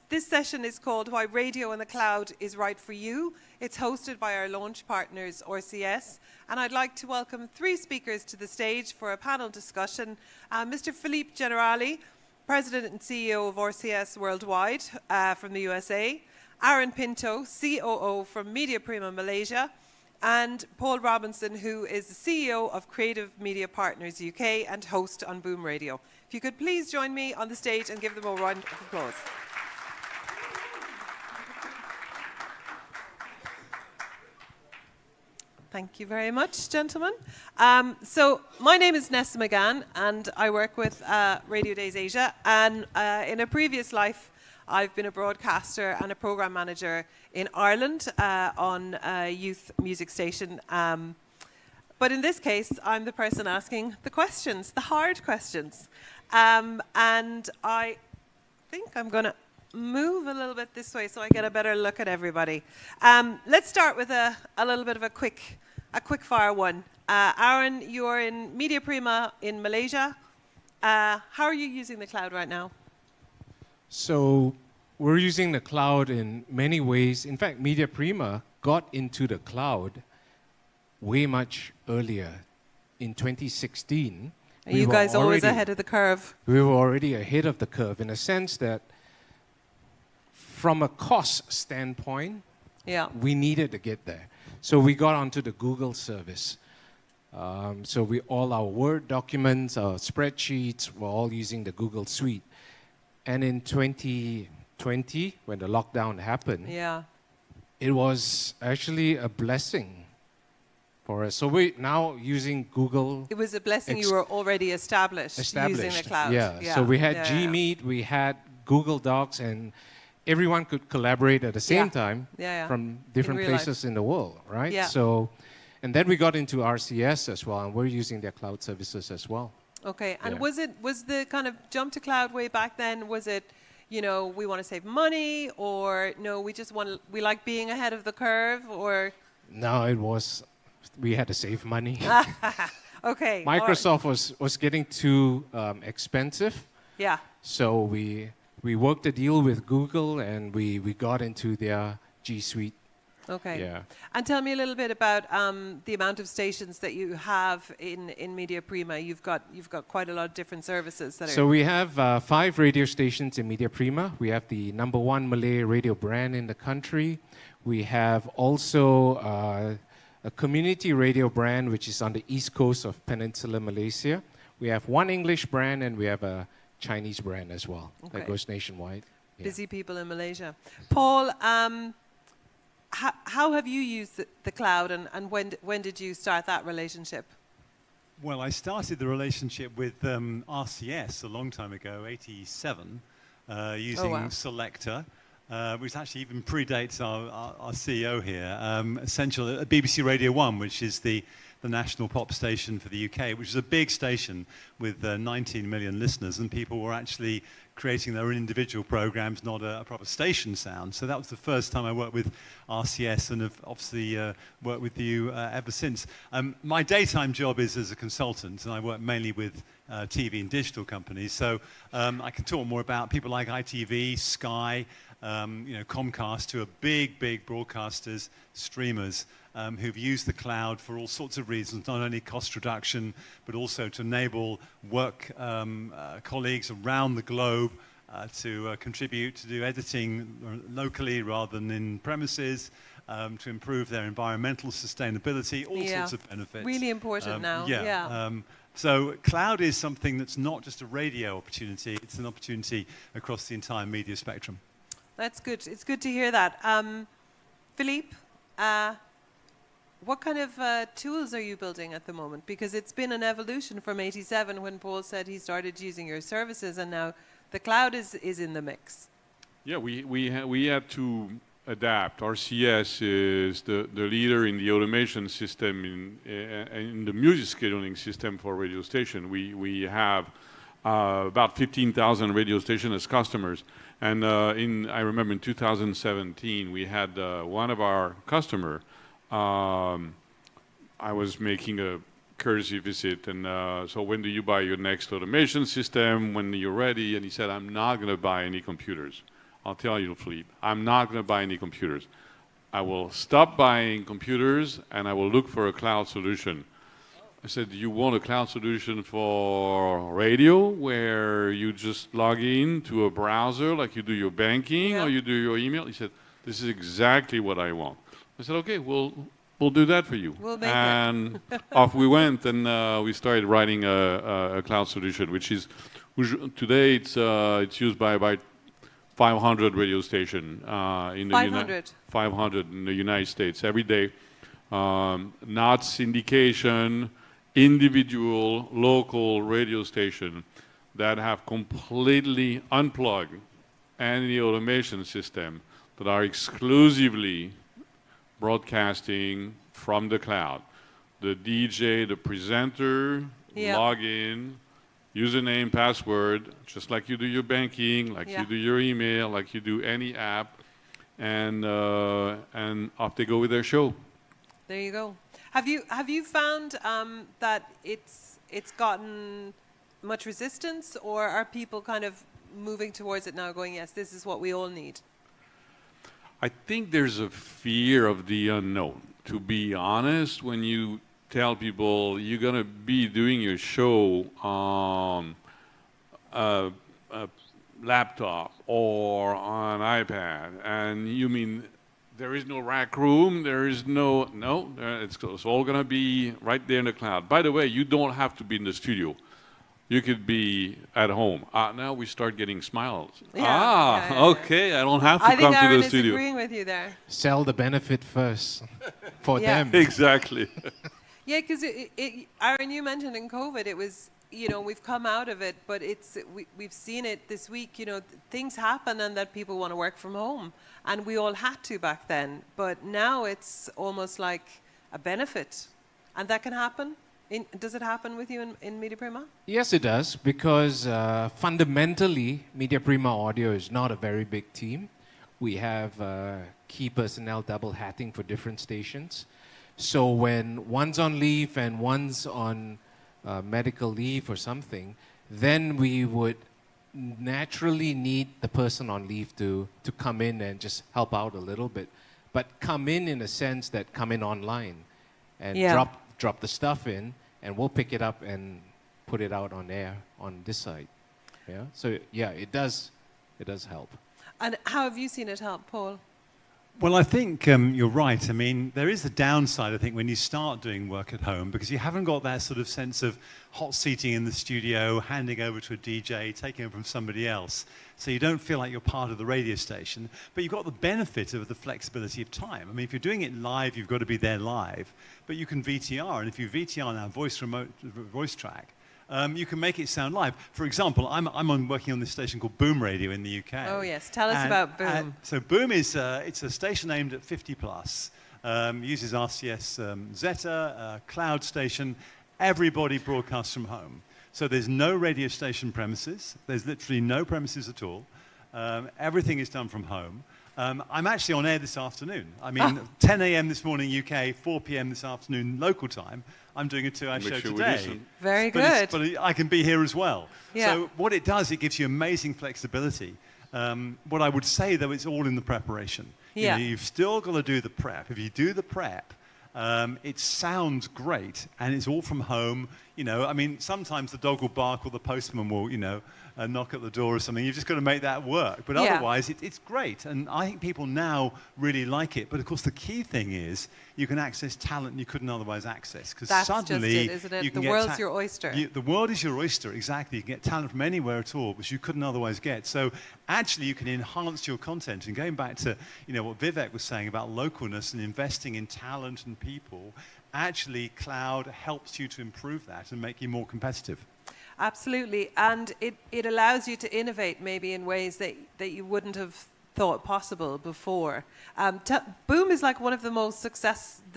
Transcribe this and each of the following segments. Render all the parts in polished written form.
This session is called Why Radio in the Cloud is Right for You. It's hosted by our launch partners, RCS. And I'd like to welcome three speakers to the stage for a panel discussion. Mr. Philippe Generali, President and CEO of RCS Worldwide from the USA. Aaron Pinto, COO from Media Prima Malaysia. And Paul Robinson, who is the CEO of Creative Media Partners UK and host on Boom Radio. If you could please join me on the stage and give them a round of applause. Thank you very much, gentlemen. So my name is Nessa McGann, and I work with Radiodays Asia. And in a previous life, I've been a broadcaster and a program manager in Ireland on a youth music station. But in this case, I'm the person asking the questions, the hard questions. And I think I'm going to move a little bit this way so I get a better look at everybody. Let's start with a little bit of a quick fire one. Aaron, you're in Media Prima in Malaysia. How are you using the cloud right now? So we're using the cloud in many ways. In fact, Media Prima got into the cloud way much earlier. In 2016, are you guys always ahead of the curve? We were already ahead of the curve in a sense that from a cost standpoint, we needed to get there. So we got onto the Google service. So all our Word documents, our spreadsheets, were all using the Google Suite. And in 2020, when the lockdown happened, it was actually a blessing for us. So we're now using Google. It was a blessing you were already established using the cloud. Yeah. So we had Gmeet, we had Google Docs, and everyone could collaborate at the same time from different places in the world, right? Yeah. So, and then we got into RCS as well, and we're using their cloud services as well. Okay, and was the kind of jump to cloud way back then, was it, we want to save money, or no, we like being ahead of the curve, or? No, we had to save money. Okay. Microsoft was getting too expensive. Yeah. So we worked a deal with Google, and we got into their G Suite. Okay. Yeah. And tell me a little bit about the amount of stations that you have in Media Prima. You've got quite a lot of different services that are. So we have 5 radio stations in Media Prima. We have the #1 Malay radio brand in the country. We have also a community radio brand which is on the east coast of Peninsular Malaysia. We have one English brand, and we have a Chinese brand as well that goes nationwide. Yeah. Busy people in Malaysia. Paul, how have you used the cloud, and when did you start that relationship? Well, I started the relationship with RCS a long time ago, 87, using Selector, which actually even predates our CEO here. Essential BBC Radio 1, which is the national pop station for the UK, which is a big station with 19 million listeners, and people were actually creating their own individual programs, not a proper station sound. So that was the first time I worked with RCS, and have obviously worked with you ever since. My daytime job is as a consultant, and I work mainly with TV and digital companies. So I can talk more about people like ITV, Sky, Comcast, who are big broadcasters, streamers, who've used the cloud for all sorts of reasons, not only cost reduction, but also to enable work colleagues around the globe to contribute, to do editing locally rather than in premises, to improve their environmental sustainability, all sorts of benefits. Really important now. So cloud is something that's not just a radio opportunity, it's an opportunity across the entire media spectrum. That's good. It's good to hear that. Philippe, what kind of tools are you building at the moment? Because it's been an evolution from 87 when Paul said he started using your services, and now the cloud is in the mix. Yeah, we had to adapt. RCS is the leader in the automation system in the music scheduling system for radio station. We have about 15,000 radio stations as customers. And I remember in 2017, we had one of our customer. I was making a courtesy visit, and so when do you buy your next automation system? When you're ready? And he said, I'm not going to buy any computers. I'll tell you, Philippe, I'm not going to buy any computers. I will stop buying computers and I will look for a cloud solution. I said, do you want a cloud solution for radio where you just log in to a browser like you do your banking or you do your email? He said, this is exactly what I want. I said, okay, we'll do that for you. We'll make and off we went, and we started writing a cloud solution, which today it's used by about 500 radio stations in the 500 in the United States every day. Not syndication, individual local radio station that have completely unplugged any automation system that are exclusively broadcasting from the cloud. The DJ, the presenter, log in, username, password, just like you do your banking, like you do your email, like you do any app, and off they go with their show. There you go. Have you found that it's gotten much resistance, or are people kind of moving towards it now, going, yes, this is what we all need? I think there's a fear of the unknown. To be honest, when you tell people you're going to be doing your show on a laptop or on an iPad, and you mean there is no rack room, there is it's all going to be right there in the cloud. By the way, you don't have to be in the studio. You could be at home. Now we start getting smiles. Okay, I don't have to come to the studio. I think Aaron is agreeing with you there. Sell the benefit first for them. Exactly. Yeah, because Aaron, you mentioned in COVID, it was, we've come out of it, but we've seen it this week, things happen and that people want to work from home. And we all had to back then. But now it's almost like a benefit. And that can happen. Does it happen with you in Media Prima? Yes, it does, because fundamentally, Media Prima Audio is not a very big team. We have key personnel double hatting for different stations. So when one's on leave and one's on medical leave or something, then we would naturally need the person on leave to come in and just help out a little bit. But come in a sense that come in online and drop the stuff in, and we'll pick it up and put it out on air on this side. Yeah. So it does help. And how have you seen it help, Paul? Well, I think you're right. I mean, there is a downside, I think, when you start doing work at home, because you haven't got that sort of sense of hot seating in the studio, handing over to a DJ, taking over from somebody else. So you don't feel like you're part of the radio station, but you've got the benefit of the flexibility of time. I mean, if you're doing it live, you've got to be there live, but you can VTR, and if you VTR now voice track, you can make it sound live. For example, I'm working on this station called Boom Radio in the UK. Oh yes, tell us about Boom. So Boom is it's a station aimed at 50 plus. Uses RCS Zeta, cloud station. Everybody broadcasts from home. So there's no radio station premises. There's literally no premises at all. Everything is done from home. I'm actually on air this afternoon. I mean, 10 a.m. this morning UK, 4 p.m. this afternoon local time. I'm doing a 2-hour show today. Very good. But I can be here as well. Yeah. So what it does, it gives you amazing flexibility. What I would say, though, it's all in the preparation. Yeah. You've still got to do the prep. If you do the prep, it sounds great, and it's all from home. I mean, sometimes the dog will bark or the postman will, knock at the door or something. You've just got to make that work. But otherwise, it's great. And I think people now really like it. But of course, the key thing is you can access talent you couldn't otherwise access. Because suddenly, just it, isn't it? The world's your oyster. The world is your oyster, exactly. You can get talent from anywhere at all, which you couldn't otherwise get. So actually, you can enhance your content. And going back to what Vivek was saying about localness and investing in talent and people, actually, cloud helps you to improve that and make you more competitive. Absolutely, and it allows you to innovate maybe in ways that you wouldn't have thought possible before. Boom is like one of the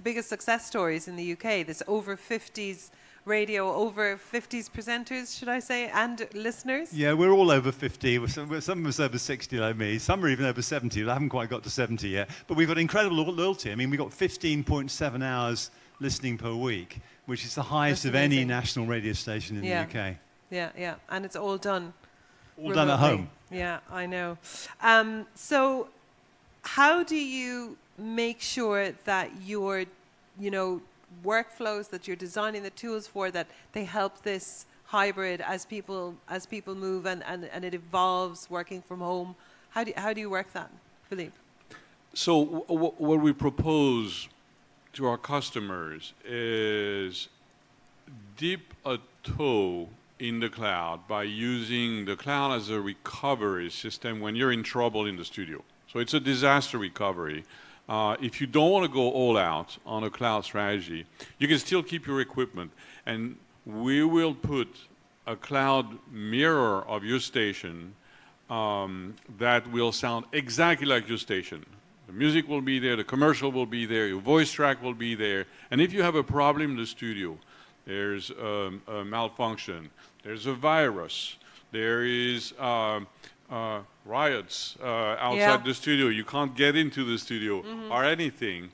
biggest success stories in the UK. There's over 50s radio, over 50s presenters, should I say, and listeners? Yeah, we're all over 50. Some of us over 60 like me. Some are even over 70. I haven't quite got to 70 yet. But we've got incredible loyalty. I mean, we've got 15.7 hours listening per week, which is the highest of any national radio station in the UK. Yeah, and it's all done All done at home. Yeah, I know. So how do you make sure that your, workflows that you're designing the tools for, that they help this hybrid as people move and it evolves working from home? How do you work that, Philippe? So what we propose to our customers is dip a toe in the cloud by using the cloud as a recovery system when you're in trouble in the studio. So it's a disaster recovery. If you don't want to go all out on a cloud strategy, you can still keep your equipment, and we will put a cloud mirror of your station that will sound exactly like your station. The music will be there, the commercial will be there, your voice track will be there, and if you have a problem in the studio, there's a malfunction, there's a virus, there is riots outside the studio, you can't get into the studio or anything,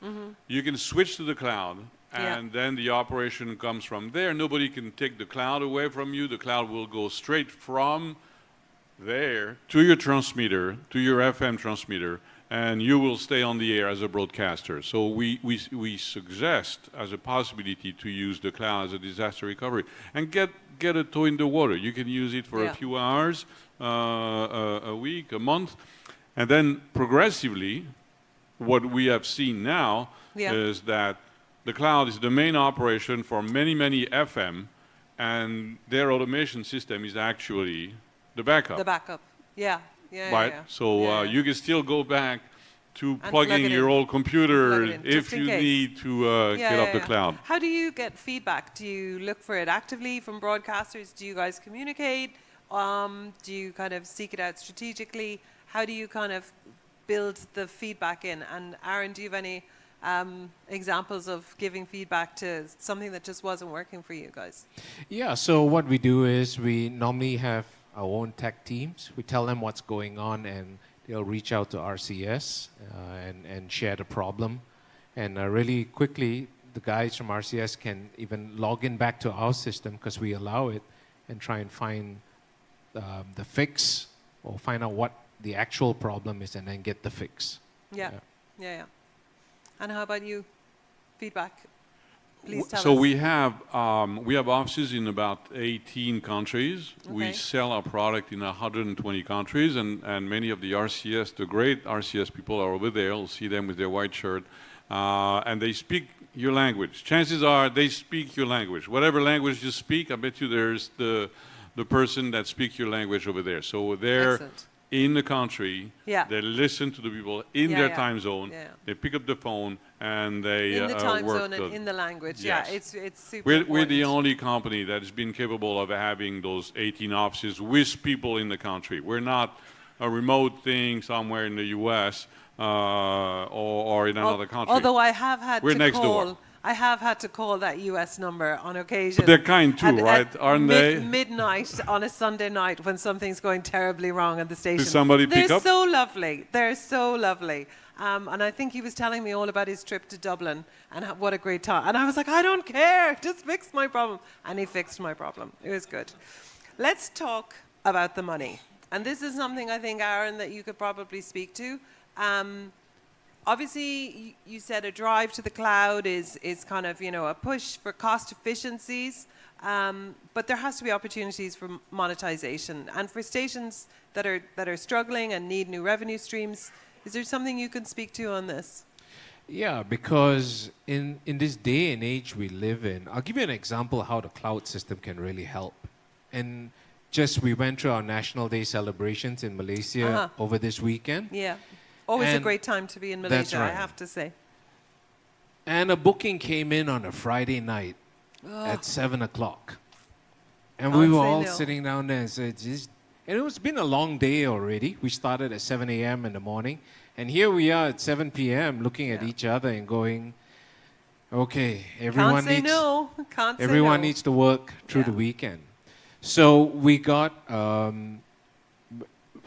you can switch to the cloud, and then the operation comes from there. Nobody can take the cloud away from you. The cloud will go straight from there to your transmitter, to your FM transmitter, and you will stay on the air as a broadcaster. So we suggest as a possibility to use the cloud as a disaster recovery and get a toe in the water. You can use it for a few hours, a week, a month, and then progressively, what we have seen now is that the cloud is the main operation for many, many FM, and their automation system is actually the backup. The backup, right? So you can still go back to plugging your old computer if you need to get up the cloud. How do you get feedback? Do you look for it actively from broadcasters? Do you guys communicate? Do you kind of seek it out strategically? How do you kind of build the feedback in? And Aaron, do you have any examples of giving feedback to something that just wasn't working for you guys? Yeah, so what we do is we normally have our own tech teams. We tell them what's going on, and they'll reach out to RCS and share the problem. And really quickly, the guys from RCS can even log in back to our system, because we allow it, and try and find the fix, or find out what the actual problem is, and then get the fix. Yeah. And how about you? Feedback? Please tell us. So we have offices in about 18 countries. Okay. We sell our product in 120 countries, and many of the RCS, the great RCS people are over there. You'll see them with their white shirt, and they speak your language. Chances are they speak your language. Whatever language you speak, I bet you there's the person that speaks your language over there. So they're in the country, they listen to the people in their time zone, they pick up the phone, and they in the time work zone and in the language. Yes. It's super We're the only company that has been capable of having those 18 offices with people in the country. We're not a remote thing somewhere in the U.S. Or in another country. Although I have had We're next door. I have had to call that US number on occasion. But they're kind too, right? Aren't they? Midnight on a Sunday night when something's going terribly wrong on the station. Did somebody pick up? They're so lovely. They're so lovely. And I think he was telling me all about his trip to Dublin and what a great time. And I was like, I don't care. Just fix my problem. And he fixed my problem. It was good. Let's talk about the money. And this is something I think, Aaron, that you could probably speak to. Obviously, you said a drive to the cloud is kind of, a push for cost efficiencies, but there has to be opportunities for monetization. And for stations that are struggling and need new revenue streams, is there something you can speak to on this? Yeah, because in this day and age we live in, I'll give you an example of how the cloud system can really help. And we went through our National Day celebrations in Malaysia over this weekend. Yeah. Always a great time to be in Malaysia, I have to say. And a booking came in on a Friday night at 7 o'clock. And we were all sitting down there and said, and it's been a long day already. We started at 7 a.m. in the morning. And here we are at 7 p.m. looking at each other and going, okay, everyone needs to work through the weekend. So we got,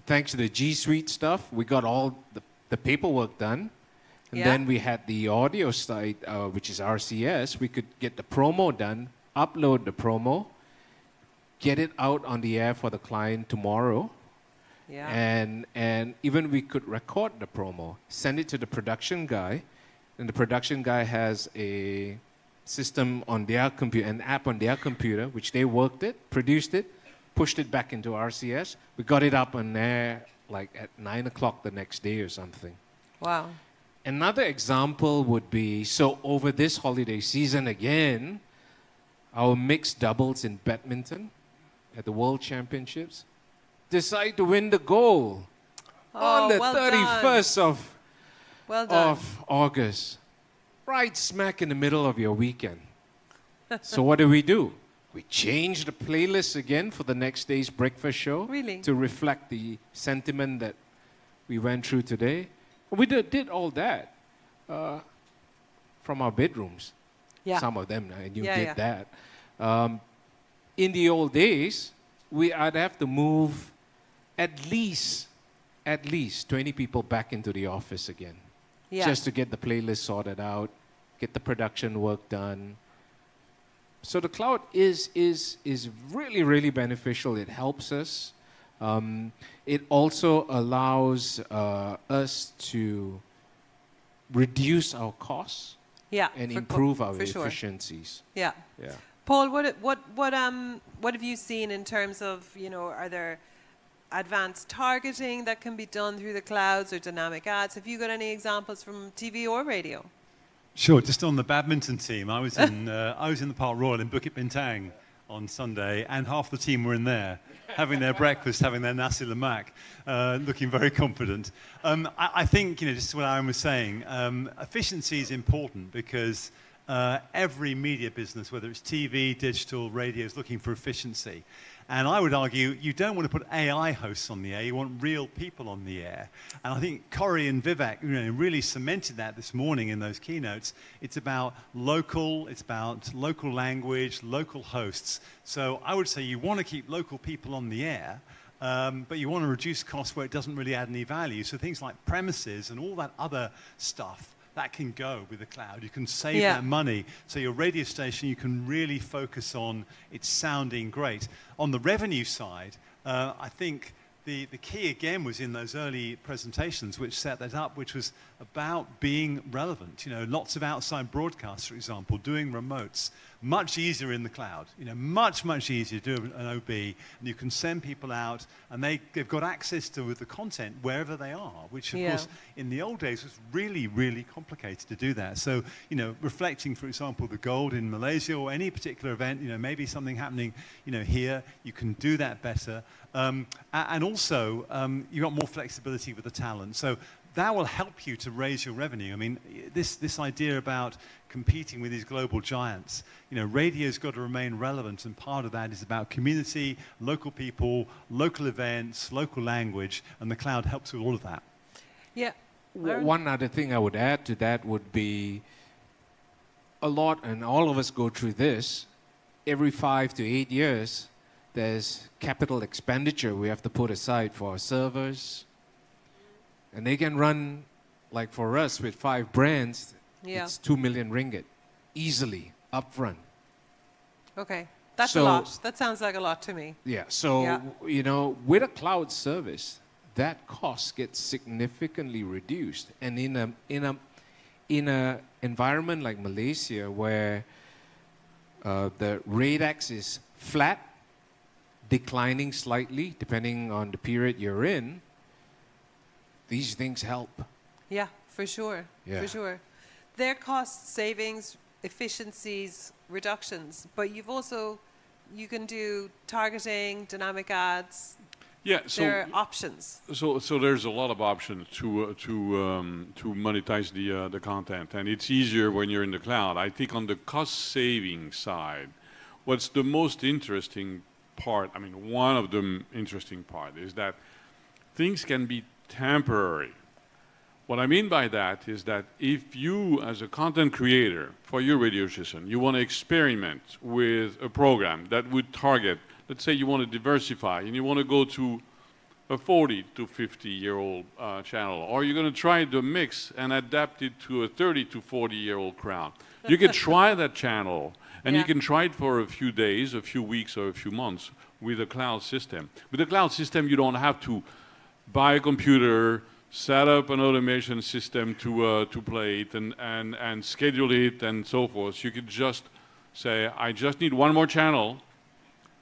thanks to the G Suite stuff, we got all the paperwork done. And then we had the audio side, which is RCS. We could get the promo done, upload the promo, get it out on the air for the client tomorrow Yeah. And even we could record the promo, send it to the production guy, and the production guy has a system on their computer, an app on their computer, which they worked it, produced it, pushed it back into RCS. We got it up on there like at 9 o'clock the next day or something. Wow. Another example would be, so over this holiday season again, our mixed doubles in badminton at the World Championships decide to win the gold on the 31st of August, right smack in the middle of your weekend. So what do? We changed the playlist again for the next day's breakfast show. Really? To reflect the sentiment that we went through today. We did all that from our bedrooms. Yeah. Some of them, and you did that. In the old days, I'd have to move at least 20 people back into the office again. Yeah. Just to get the playlist sorted out, get the production work done. So the cloud is really, really beneficial. It helps us. It also allows us to reduce our costs and improve our efficiencies. Sure. Yeah. Yeah. Paul, what have you seen in terms of, are there advanced targeting that can be done through the clouds or dynamic ads? Have you got any examples from TV or radio? Sure. Just on the badminton team, I was in the Park Royal in Bukit Bintang on Sunday, and half the team were in there, having their breakfast, having their nasi lemak, looking very confident. I think, just what Aaron was saying, efficiency is important because every media business, whether it's TV, digital, radio, is looking for efficiency. And I would argue you don't want to put AI hosts on the air, you want real people on the air. And I think Corey and Vivek really cemented that this morning in those keynotes. It's about local language, local hosts. So I would say you want to keep local people on the air, but you want to reduce costs where it doesn't really add any value. So things like premises and all that other stuff, that can go with the cloud. You can save that money. So your radio station, you can really focus on it sounding great. On the revenue side, I think the key again was in those early presentations which set that up, which was about being relevant. Lots of outside broadcasts, for example, doing remotes. Much easier in the cloud, much easier to do an OB, and you can send people out, and they've got access to the content wherever they are, which of course in the old days was really, really complicated to do that. So, reflecting, for example, the gold in Malaysia or any particular event, maybe something happening, here, you can do that better. And also, you've got more flexibility with the talent. So that will help you to raise your revenue. I mean, this idea about competing with these global giants, radio's got to remain relevant, and part of that is about community, local people, local events, local language, and the cloud helps with all of that. Yeah. One other thing I would add to that would be a lot, and all of us go through this, every 5 to 8 years, there's capital expenditure we have to put aside for our servers. And they can run, like for us, with 5 brands, it's 2 million ringgit, easily, upfront. Okay, that's a lot. That sounds like a lot to me. Yeah, so, with a cloud service, that cost gets significantly reduced. And in a environment like Malaysia, where the ratex is flat, declining slightly, depending on the period you're in, these things help. Yeah, for sure. Yeah. For sure. Their cost savings, efficiencies, reductions, but you can do targeting, dynamic ads. Yeah, there are options. So there's a lot of options to monetize the content, and it's easier when you're in the cloud. I think on the cost saving side, what's the most interesting part, one of the interesting part is that things can be temporary. What I mean by that is that if you, as a content creator for your radio station, you want to experiment with a program that would target, let's say you want to diversify and you want to go to a 40 to 50-year-old channel, or you're going to try the mix and adapt it to a 30 to 40-year-old crowd. You can try that channel, and you can try it for a few days, a few weeks, or a few months with a cloud system. With a cloud system, you don't have to buy a computer, set up an automation system to play it and schedule it and so forth. You could just say, I just need one more channel,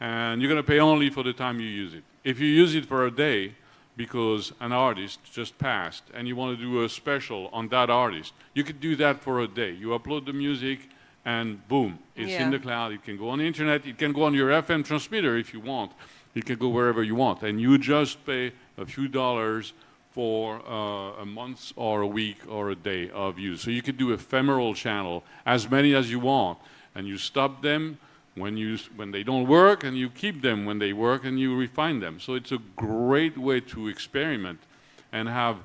and you're going to pay only for the time you use it. If you use it for a day because an artist just passed and you want to do a special on that artist, you could do that for a day. You upload the music and boom, it's in the cloud. It can go on the internet. It can go on your FM transmitter if you want. It can go wherever you want. And you just pay a few dollars for a month or a week or a day of use. So you could do ephemeral channel, as many as you want, and you stop them when they don't work, and you keep them when they work, and you refine them. So it's a great way to experiment and have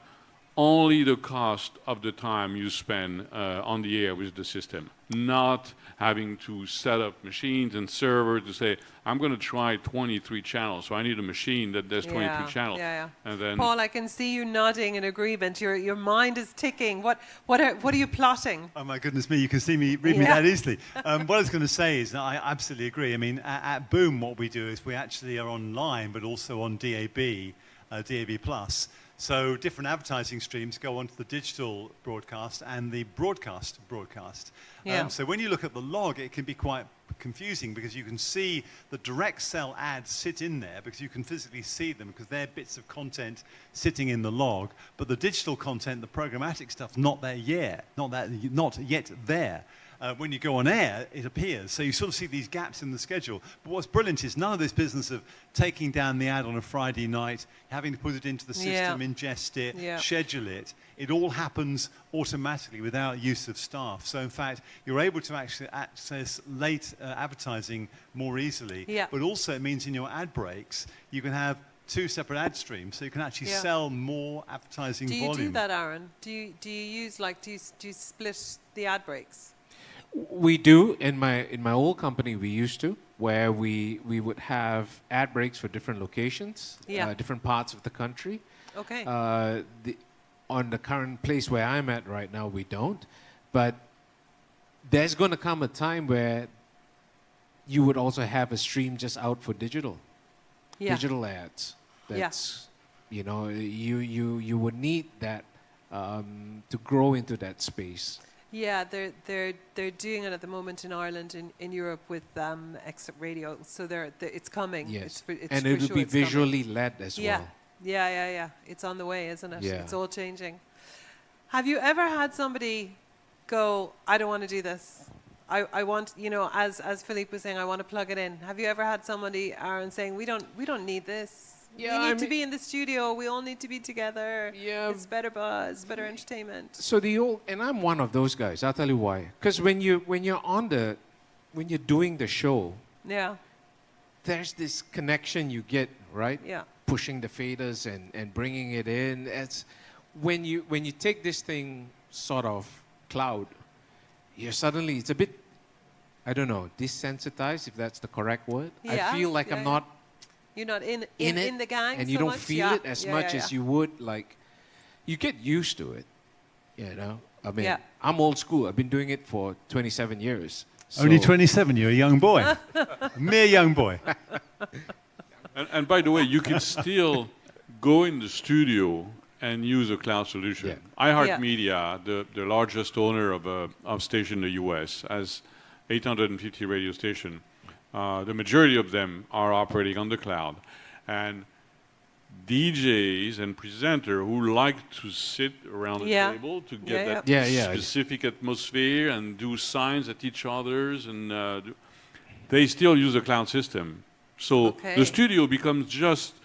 only the cost of the time you spend on the air with the system, not having to set up machines and servers to say, I'm going to try 23 channels, so I need a machine that does 23 channels. And then Paul, I can see you nodding in agreement. Your mind is ticking. What are you plotting? Oh my goodness me, you can see me, read me that easily. What I was going to say is that I absolutely agree. I mean, at Boom, what we do is we actually are online, but also on DAB, DAB+. So different advertising streams go onto the digital broadcast and the broadcast. So when you look at the log, it can be quite confusing because you can see the direct sell ads sit in there because you can physically see them because they're bits of content sitting in the log. But the digital content, the programmatic stuff, not yet there. When you go on air, it appears. So you sort of see these gaps in the schedule. But what's brilliant is none of this business of taking down the ad on a Friday night, having to put it into the system, ingest it, schedule it. It all happens automatically without use of staff. So in fact, you're able to actually access late advertising more easily. But also it means in your ad breaks, you can have 2 separate ad streams, so you can actually sell more advertising volume. Do you do that, Aaron? Do you use do you split the ad breaks? We do. In my old company, we used to, where we would have ad breaks for different locations, different parts of the country. Okay. On the current place where I'm at right now, we don't. But there's going to come a time where you would also have a stream just out for digital ads. That's you would need that to grow into that space. Yeah, they're doing it at the moment in Ireland, in Europe with Exit Radio. So it's coming. Yes, it's and it will be visually led as well. Yeah. It's on the way, isn't it? Yeah. It's all changing. Have you ever had somebody go, I don't want to do this. I want, as Philippe was saying, I want to plug it in. Have you ever had somebody, Aaron, saying, we don't need this. Yeah, we need to be in the studio. We all need to be together. Yeah. It's better buzz, better entertainment. So and I'm one of those guys. I'll tell you why. Because when you're doing the show, there's this connection you get, right? Yeah. Pushing the faders and bringing it in. It's when you take this thing sort of cloud, it's a bit, I don't know, desensitized, if that's the correct word. Yeah. I feel like I'm not. You're not in the gang, and you don't feel it as much as you would. Like, you get used to it, I mean, I'm old school. I've been doing it for 27 years. So. Only 27. You're a young boy, a mere young boy. And by the way, you can still go in the studio and use a cloud solution. iHeartMedia, the largest owner of station in the U.S., has 850 radio stations. The majority of them are operating on the cloud. And DJs and presenters who like to sit around the table to get that specific atmosphere and do signs at each other's, and they still use a cloud system. So the studio becomes just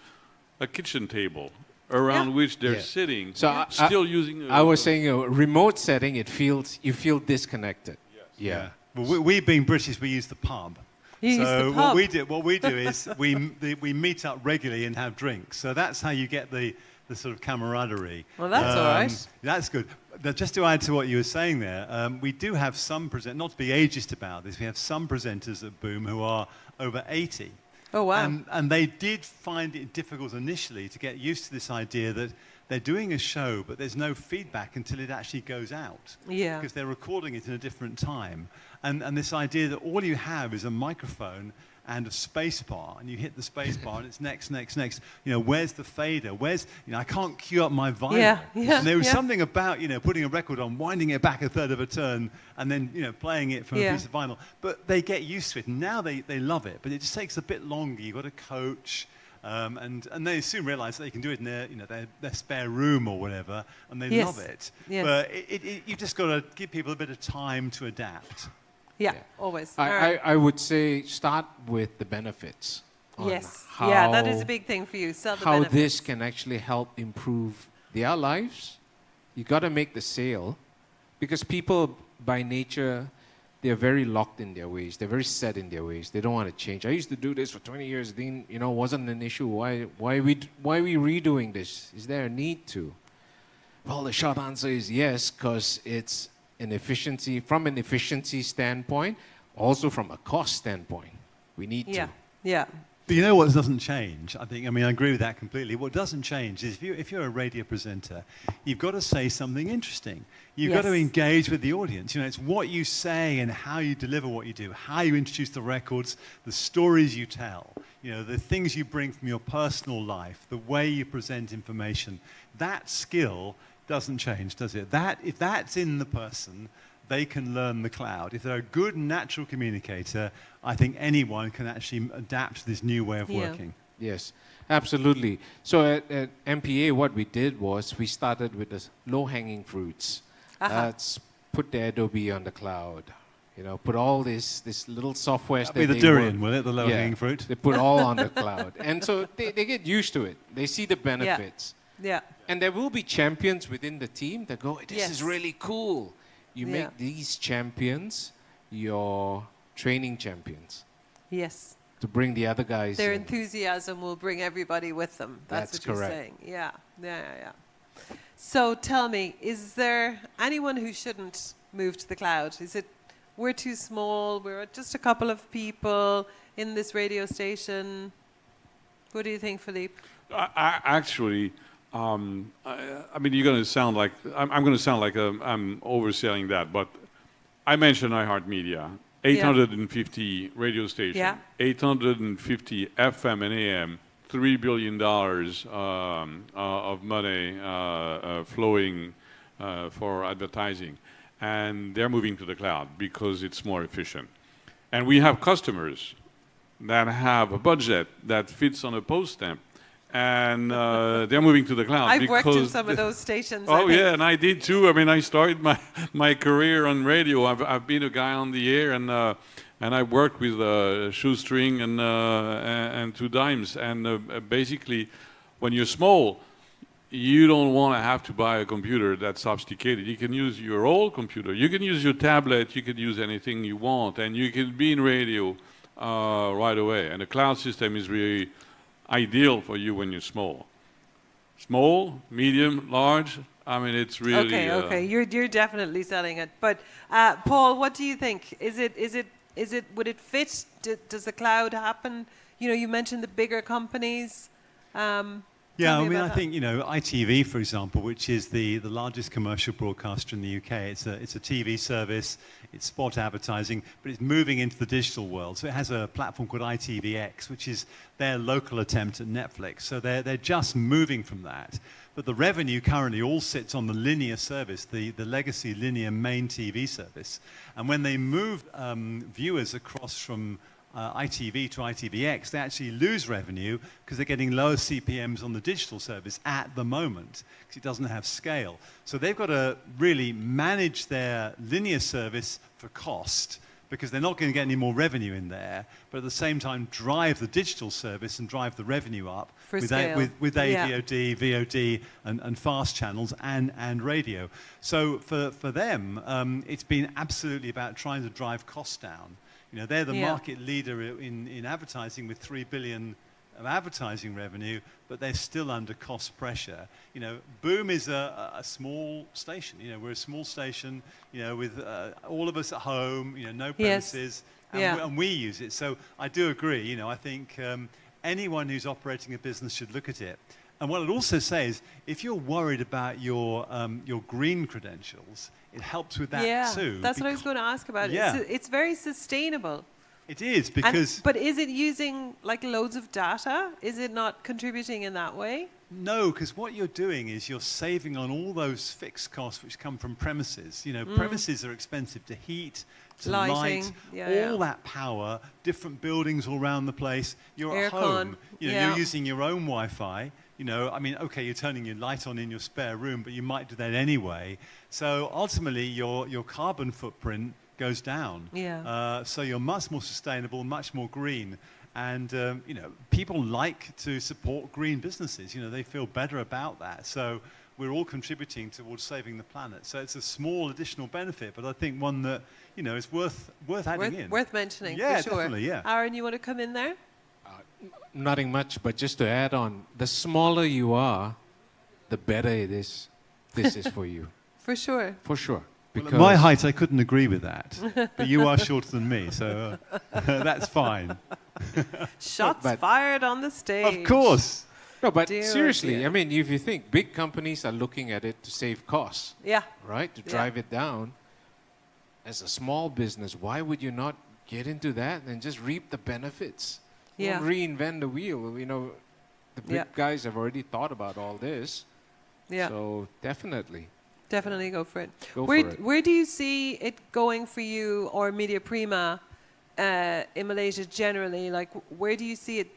a kitchen table around which they're sitting, still using. I was saying a remote setting, you feel disconnected. Yes. Well, we being British, we use the pub. So what we do is we meet up regularly and have drinks. So that's how you get the sort of camaraderie. Well, that's all right. That's good. But just to add to what you were saying there, we do have some not to be ageist about this, we have some presenters at Boom who are over 80. Oh, wow. And they did find it difficult initially to get used to this idea that they're doing a show, but there's no feedback until it actually goes out. Yeah. Because they're recording it in a different time. And this idea that all you have is a microphone and a space bar, and you hit the space bar, and it's next, next, next. You know, where's the fader? Where's, you know, I can't cue up my vinyl. And there was something about, you know, putting a record on, winding it back a third of a turn, and then, you know, playing it from a piece of vinyl. But they get used to it, and now they love it. But it just takes a bit longer. You've got to coach. And they soon realise that they can do it in their, you know, their spare room or whatever, and they love it. Yes. But you've just got to give people a bit of time to adapt. Yeah, always. I would say start with the benefits. Yes. Yeah, that is a big thing for you. Sell the benefits. How this can actually help improve their lives. You got to make the sale, because people by nature, they're very locked in their ways. They're very set in their ways. They don't want to change. I used to do this for 20 years. Then, you know, wasn't an issue. Why are we redoing this? Is there a need to? Well, the short answer is yes, because it's an efficiency, from an efficiency standpoint, also from a cost standpoint. We need to. Yeah. But you know what doesn't change? I agree with that completely. What doesn't change is if you're a radio presenter, you've got to say something interesting. You've got to engage with the audience. You know, it's what you say and how you deliver what you do, how you introduce the records, the stories you tell, you know, the things you bring from your personal life, the way you present information. That skill doesn't change, does it? If that's in the person, they can learn the cloud. If they're a good natural communicator, I think anyone can actually adapt to this new way of working. Yes, absolutely. So at MPA, what we did was we started with the low-hanging fruits. Let's put the Adobe on the cloud. You know, put all this little software. That'll be the durian, will it? The low-hanging fruit. They put all on the cloud, and so they get used to it. They see the benefits. Yeah. And there will be champions within the team that go, "This is really cool." You make these champions your training champions. Yes. To bring the other guys Their in. enthusiasm will bring everybody with them. That's what correct. You're saying. Yeah. So tell me, is there anyone who shouldn't move to the cloud? Is it we're too small, we're just a couple of people in this radio station? What do you think, Philippe? Actually, you're going to sound like I'm going to sound like I'm overselling that, but I mentioned iHeartMedia, 850 radio stations, 850 FM and AM, $3 billion of money flowing for advertising, and they're moving to the cloud because it's more efficient. And we have customers that have a budget that fits on a post stamp. And they're moving to the cloud. I've worked in some of those stations. Oh, yeah, and I did too. I mean, I started my career on radio. I've been a guy on the air, and I worked with shoestring and 2 dimes. And basically, when you're small, you don't want to have to buy a computer that's sophisticated. You can use your old computer. You can use your tablet. You can use anything you want, and you can be in radio right away. And the cloud system is really ideal for you when you're small. Small, medium, large. I mean, it's really okay. You're definitely selling it. But Paul, what do you think? Would it fit? Does the cloud happen? You know, you mentioned the bigger companies. I think, you know, ITV, for example, which is the largest commercial broadcaster in the UK, it's a TV service, it's spot advertising, but it's moving into the digital world. So it has a platform called ITVX, which is their local attempt at Netflix. So they're just moving from that. But the revenue currently all sits on the linear service, the legacy linear main TV service. And when they move viewers across from ITV to ITVX, they actually lose revenue because they're getting lower CPMs on the digital service at the moment because it doesn't have scale. So they've got to really manage their linear service for cost because they're not going to get any more revenue in there, but at the same time drive the digital service and drive the revenue up for with scale. With AVOD, VOD, and fast channels and radio. So for them, it's been absolutely about trying to drive costs down. You know, they're the market leader in advertising with $3 billion of advertising revenue, but they're still under cost pressure. You know, Boom is a small station. You know, we're a small station, you know, with all of us at home, you know, no premises, and we use it. So I do agree. You know, I think anyone who's operating a business should look at it. And what I'd also say is, if you're worried about your green credentials, it helps with that too. That's what I was going to ask about. Yeah. It's very sustainable. It is, because... But is it using like loads of data? Is it not contributing in that way? No, because what you're doing is you're saving on all those fixed costs which come from premises. You know, premises are expensive to heat, to light, all that power, different buildings all around the place. You're at home. You know, you're using your own Wi-Fi. You know, I mean, okay, you're turning your light on in your spare room, but you might do that anyway. So ultimately, your carbon footprint goes down. So you're much more sustainable, much more green. And, you know, people like to support green businesses. You know, they feel better about that. So we're all contributing towards saving the planet. So it's a small additional benefit, but I think one that, you know, is worth adding in. Worth mentioning, yeah, for sure. Definitely, yeah. Aaron, you want to come in there? Nothing much, but just to add on, the smaller you are, the better this is for you. For sure. For sure. Well, at my height, I couldn't agree with that. But you are shorter than me, so that's fine. Shots fired on the stage. Of course. No, but seriously, I mean, if you think big companies are looking at it to save costs, right, to drive it down, as a small business, why would you not get into that and just reap the benefits? Don't reinvent the wheel. You know, the big guys have already thought about all this. So definitely. Definitely go for it. Where do you see it going for you or Media Prima in Malaysia generally? Like, where do you see it?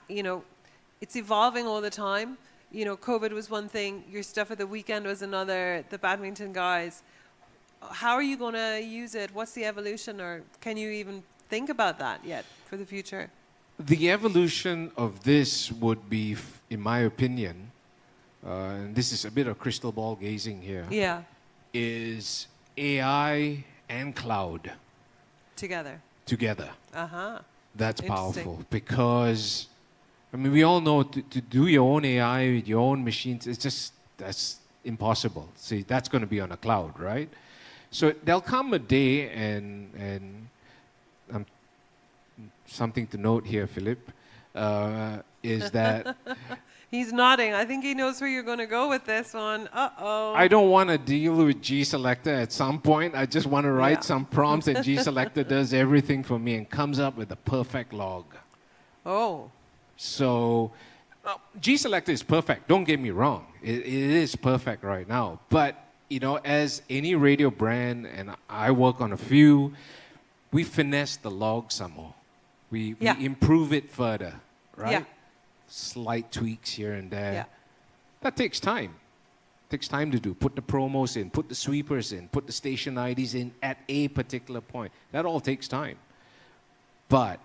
You know, it's evolving all the time. You know, COVID was one thing. Your stuff at the weekend was another. The badminton guys. How are you going to use it? What's the evolution? Or can you even think about that yet for the future? The evolution of this would be, in my opinion, and this is a bit of crystal ball gazing here, is AI and cloud. Together. That's powerful because, I mean, we all know to do your own AI with your own machines, that's impossible. See, that's going to be on a cloud, right? So there'll come a day, and something to note here, Philip, is that... He's nodding. I think he knows where you're going to go with this one. Uh-oh. I don't want to deal with G-Selector at some point. I just want to write some prompts, and G-Selector does everything for me and comes up with a perfect log. Oh. So G-Selector is perfect. Don't get me wrong. It is perfect right now. But, you know, as any radio brand, and I work on a few, we finesse the log some more. We improve it further, right? Slight tweaks here and there. That takes time. Takes time to do. Put the promos in, put the sweepers in, put the station IDs in at a particular point. That all takes time. But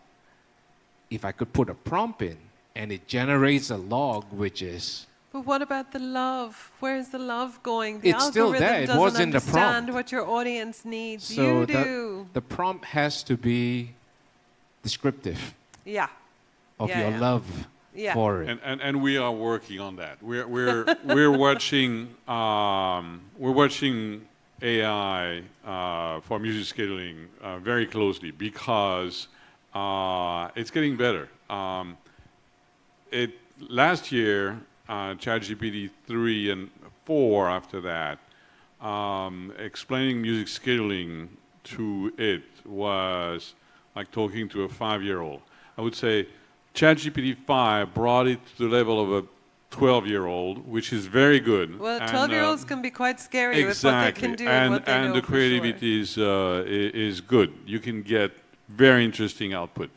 if I could put a prompt in and it generates a log, which is... But what about the love? Where's the love going? It's still there. It was in the prompt. Doesn't understand what your audience needs. So you do. The prompt has to be descriptive. Of your love for it. And we are working on that. We're watching AI for music scheduling very closely because it's getting better. Last year, ChatGPT 3 and 4 after that, explaining music scheduling to it was like talking to a 5-year-old. I would say ChatGPT 5 brought it to the level of a 12-year-old, which is very good. Well, 12-year-olds can be quite scary with what they can do and what they know. And the creativity is good. You can get very interesting output.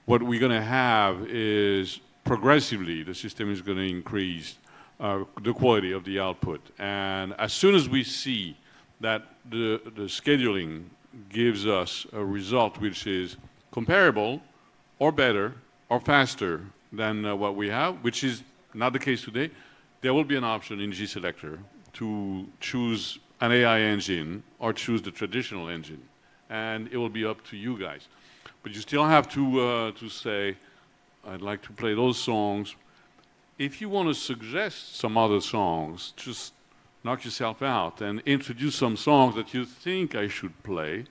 What we're going to have is progressively the system is going to increase the quality of the output. And as soon as we see that the scheduling gives us a result which is comparable or better or faster than what we have, which is not the case today, there will be an option in G-Selector to choose an AI engine or choose the traditional engine. And it will be up to you guys. But you still have to say, I'd like to play those songs. If you want to suggest some other songs, just knock yourself out and introduce some songs that you think I should play,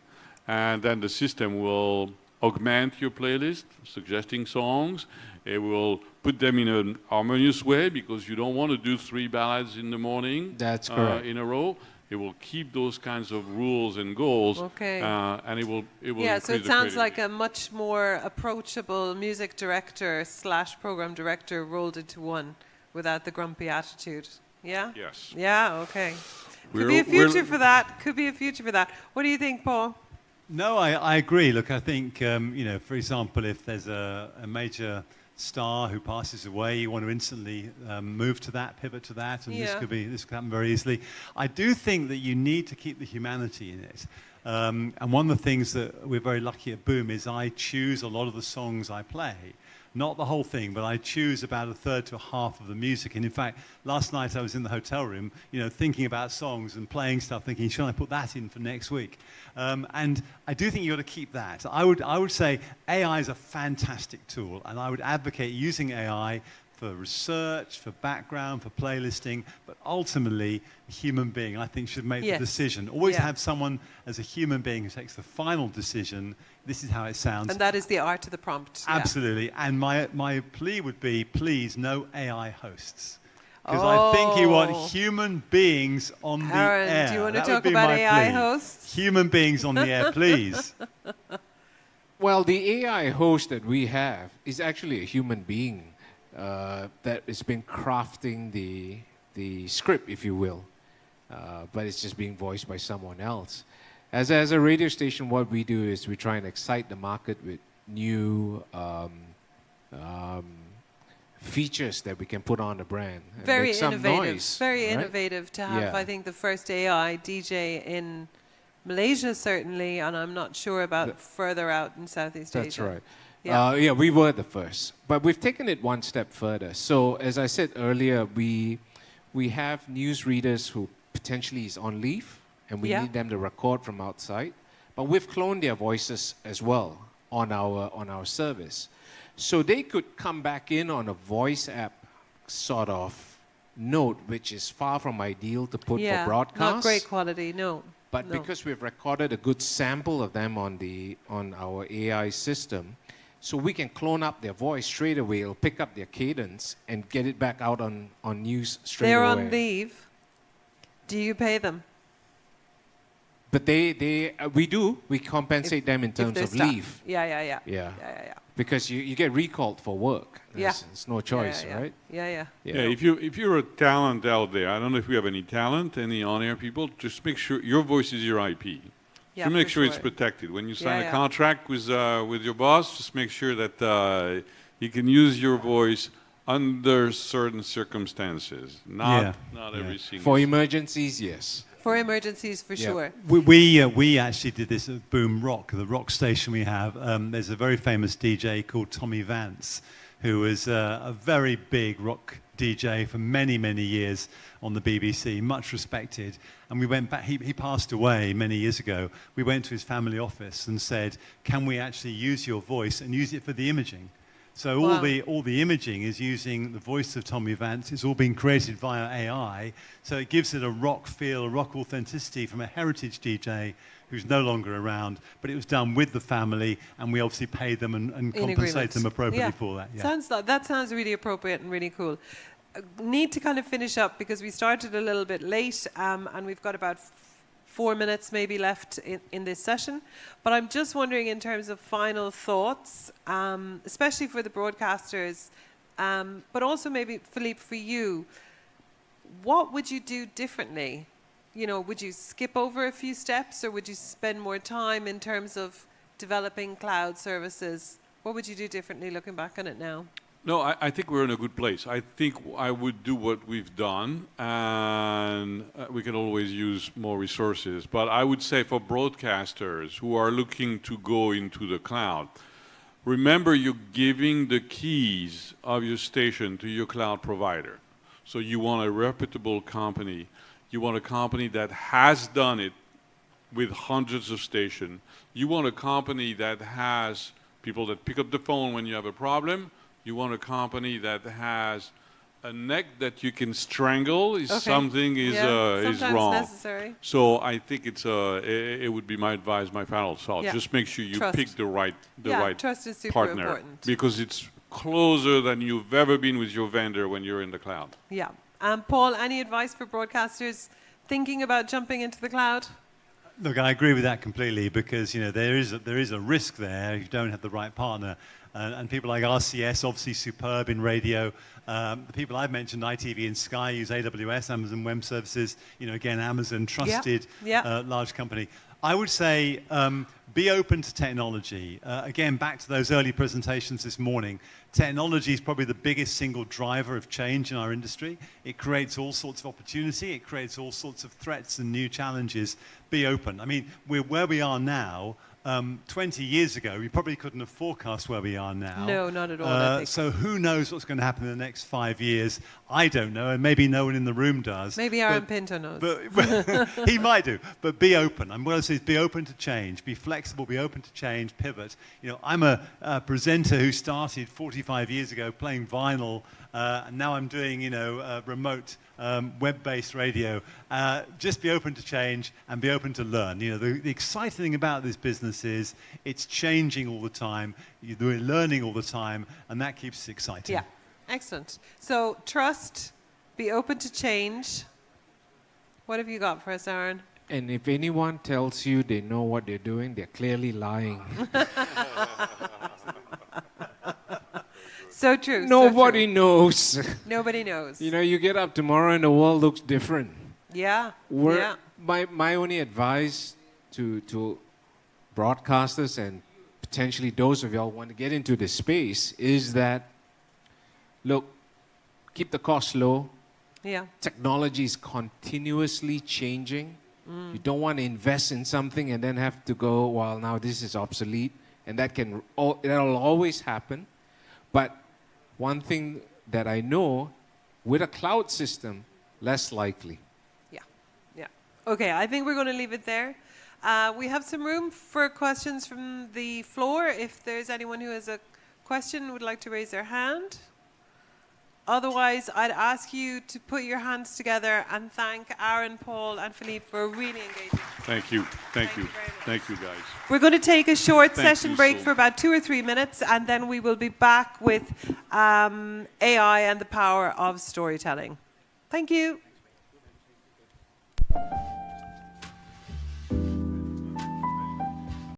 and then the system will augment your playlist, suggesting songs. It will put them in an harmonious way because you don't want to do 3 ballads in the morning. That's correct. In a row. It will keep those kinds of rules and goals, and it will. Yeah, so it sounds like a much more approachable music director / program director rolled into one, without the grumpy attitude. Yeah. Yes. Yeah. Okay. Could be a future for that. Could be a future for that. What do you think, Paul? No, I agree. Look, I think for example, if there's a major star who passes away, you want to instantly move to that, pivot to that, and this could happen very easily. I do think that you need to keep the humanity in it. And one of the things that we're very lucky at Boom is I choose a lot of the songs I play. Not the whole thing, but I choose about a third to a half of the music. And in fact, last night I was in the hotel room, thinking about songs and playing stuff, thinking, should I put that in for next week? And I do think you've got to keep that. I would say AI is a fantastic tool, and I would advocate using AI for research, for background, for playlisting, but ultimately, a human being, I think, should make the decision. Always have someone as a human being who takes the final decision. This is how it sounds. And that is the art of the prompt. Absolutely. Yeah. And my plea would be, please, no AI hosts. Because I think you want human beings on the air. Do you want to talk about AI hosts? Human beings on the air, please. Well, the AI host that we have is actually a human being that has been crafting the script, if you will. But it's just being voiced by someone else. As a radio station, what we do is we try and excite the market with new features that we can put on the brand. Very innovative. Very innovative to have, I think, the first AI DJ in Malaysia, certainly, and I'm not sure about further out in Southeast Asia. That's right. Yeah, we were the first. But we've taken it one step further. So, as I said earlier, we have newsreaders who potentially is on leave, and we need them to record from outside. But we've cloned their voices as well on our service. So they could come back in on a voice app sort of note, which is far from ideal to put for broadcast. Not great quality, no. But because we've recorded a good sample of them on our AI system, so we can clone up their voice straight away. It'll pick up their cadence and get it back out on news straight away. They're on leave. Do you pay them? But we compensate them in terms of leave. Yeah. Because you get recalled for work. It's no choice, right? Yeah. If you're a talent out there, I don't know if we have any talent, any on-air people, just make sure your voice is your IP. Yeah, so make sure it's protected. When you sign a contract with your boss, just make sure that you can use your voice under certain circumstances. Not every single. For emergencies, yes. For emergencies, for sure. We actually did this at Boom Rock, the rock station we have. There's a very famous DJ called Tommy Vance, who was a very big rock DJ for many, many years on the BBC, much respected. And we went back, he passed away many years ago. We went to his family office and said, can we actually use your voice and use it for the imaging? So all the imaging is using the voice of Tommy Vance. It's all been created via AI. So it gives it a rock feel, a rock authenticity from a heritage DJ who's no longer around. But it was done with the family, and we obviously pay them and compensate them appropriately for that. Yeah. That sounds really appropriate and really cool. Need to kind of finish up because we started a little bit late, and we've got about 4 minutes maybe left in this session. But I'm just wondering, in terms of final thoughts, especially for the broadcasters, but also maybe, Philippe, for you, what would you do differently? Would you skip over a few steps, or would you spend more time in terms of developing cloud services? What would you do differently looking back on it now? No, I think we're in a good place. I think I would do what we've done, and we can always use more resources. But I would say for broadcasters who are looking to go into the cloud, remember you're giving the keys of your station to your cloud provider. So you want a reputable company. You want a company that has done it with hundreds of stations. You want a company that has people that pick up the phone when you have a problem. You want a company that has a neck that you can strangle is something is wrong. Necessary. So I think it would be my advice, my final thought. Just make sure you pick the right trust is super partner important. because it's closer than you've ever been with your vendor when you're in the cloud. Yeah. Paul, any advice for broadcasters thinking about jumping into the cloud? Look, I agree with that completely because there is a risk there if you don't have the right partner. And people like RCS, obviously superb in radio. The people I've mentioned, ITV and Sky, use AWS, Amazon Web Services. Again, Amazon, trusted large company. I would say be open to technology. Again, back to those early presentations this morning. Technology is probably the biggest single driver of change in our industry. It creates all sorts of opportunity. It creates all sorts of threats and new challenges. Be open. I mean, we're where we are now. 20 years ago, we probably couldn't have forecast where we are now. No, not at all. I think. So who knows what's going to happen in the next 5 years? I don't know, and maybe no one in the room does. Maybe Aaron Pinto knows. But he might do. But be open. I'm going to say be open to change. Be flexible. Be open to change. Pivot. I'm a presenter who started 45 years ago playing vinyl, and now I'm doing remote web-based radio. Just be open to change and be open to learn. The exciting thing about this business is it's changing all the time. We're learning all the time, and that keeps it exciting. Yeah, excellent. So trust, be open to change. What have you got for us, Aaron? And if anyone tells you they know what they're doing, they're clearly lying. So true. Nobody knows. Nobody knows. You get up tomorrow and the world looks different. Yeah. My only advice to broadcasters and potentially those of y'all who want to get into this space is that, look, keep the cost low. Yeah. Technology is continuously changing. You don't want to invest in something and then have to go, well, now this is obsolete. And that'll always happen. But one thing that I know, with a cloud system, less likely. Yeah. Okay, I think we're going to leave it there. We have some room for questions from the floor. If there's anyone who has a question and would like to raise their hand. Otherwise, I'd ask you to put your hands together and thank Aaron, Paul, and Philippe for really engaging. Thank you. Thank you. Thank you, guys. We're going to take a short session break for about 2 or 3 minutes, and then we will be back with AI and the power of storytelling. Thank you.